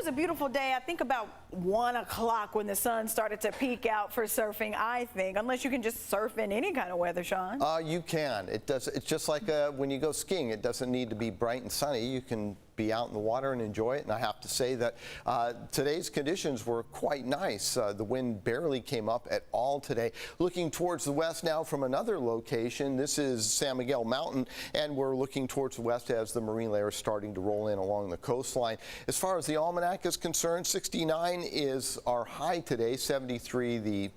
a beautiful day. I think about 1 o'clock when the sun started to peek out for surfing, I think, unless you can just surf in any kind of weather, Sean. You can. It's just like when you go skiing. It doesn't need to be bright and sunny. You can be out in the water and enjoy it. And I have to say that today's conditions were quite nice. The wind barely came up at all today. Looking towards the west now from another location. This is San Miguel Mountain, and we're looking towards the west as the marine layer is starting to roll in along the coastline. As far as the almanac is concerned, 69 is our high today, 73 the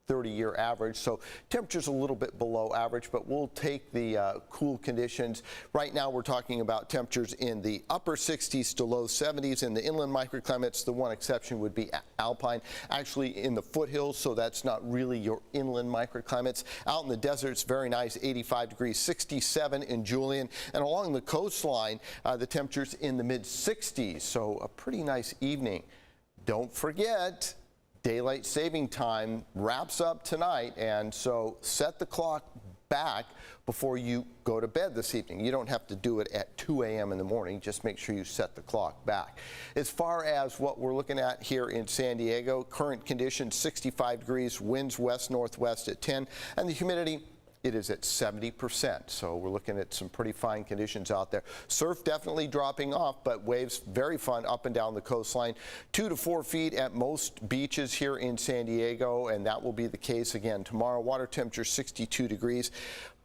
30-year average, so temperatures a little bit below average, but we'll take the cool conditions. Right now we're talking about temperatures in the upper 60s to low 70s. In the inland microclimates, the one exception would be alpine, actually in the foothills, so that's not really your inland microclimates. Out in the deserts, very nice, 85 degrees, 67 in Julian, and along the coastline, the temperatures in the mid-60s, so a pretty nice evening. Don't forget, daylight saving time wraps up tonight, and so set the clock back before you go to bed this evening. You don't have to do it at 2 a.m. in the morning. Just make sure you set the clock back. As far as what we're looking at here in San Diego, current conditions 65 degrees, winds west-northwest at 10, and the humidity, it is at 70%, so we're looking at some pretty fine conditions out there. Surf definitely dropping off, but waves very fun up and down the coastline. 2 to 4 feet at most beaches here in San Diego, and that will be the case again tomorrow. Water temperature 62 degrees.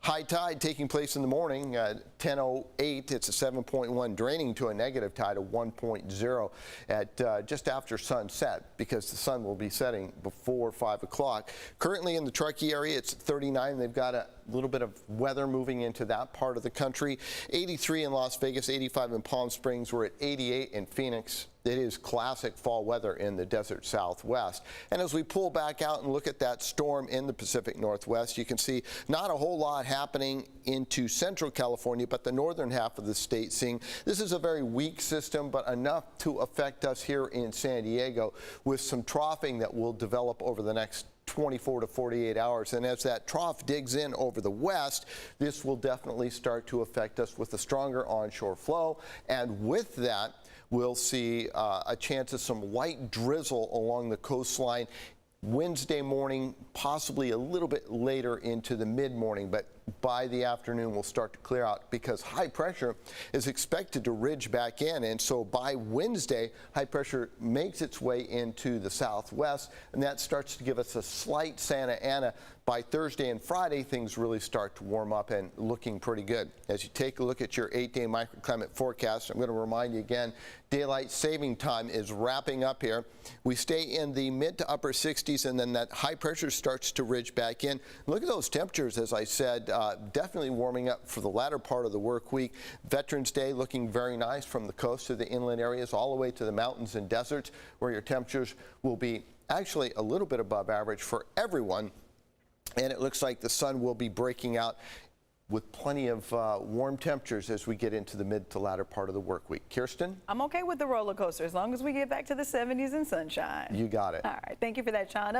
High tide taking place in the morning, 10:08. It's a 7.1, draining to a negative tide of 1.0 at just after sunset, because the sun will be setting before 5 o'clock. Currently in the Truckee area, it's 39. They've got a little bit of weather moving into that part of the country. 83 in Las Vegas, 85 in Palm Springs. We're at 88 in Phoenix. It is classic fall weather in the desert southwest. And as we pull back out and look at that storm in the Pacific Northwest, you can see not a whole lot happening into central California, but the northern half of the state seeing this is a very weak system, but enough to affect us here in San Diego with some troughing that will develop over the next 24 to 48 hours. And as that trough digs in over the west, this will definitely start to affect us with a stronger onshore flow. And with that, we'll see a chance of some light drizzle along the coastline Wednesday morning, possibly a little bit later into the mid-morning, but by the afternoon we'll start to clear out because high pressure is expected to ridge back in, and so by Wednesday high pressure makes its way into the southwest, and that starts to give us a slight Santa Ana. By Thursday and Friday, things really start to warm up and looking pretty good. As you take a look at your 8-day microclimate forecast, I'm going to remind you again, daylight saving time is wrapping up here. We stay in the mid to upper 60s, and then that high pressure starts to ridge back in. Look at those temperatures, as I said, definitely warming up for the latter part of the work week. Veterans Day looking very nice from the coast to the inland areas all the way to the mountains and deserts, where your temperatures will be actually a little bit above average for everyone. And it looks like the sun will be breaking out with plenty of warm temperatures as we get into the mid to latter part of the work week. Kirsten? I'm okay with the roller coaster as long as we get back to the 70s and sunshine. You got it. All right. Thank you for that, Sean.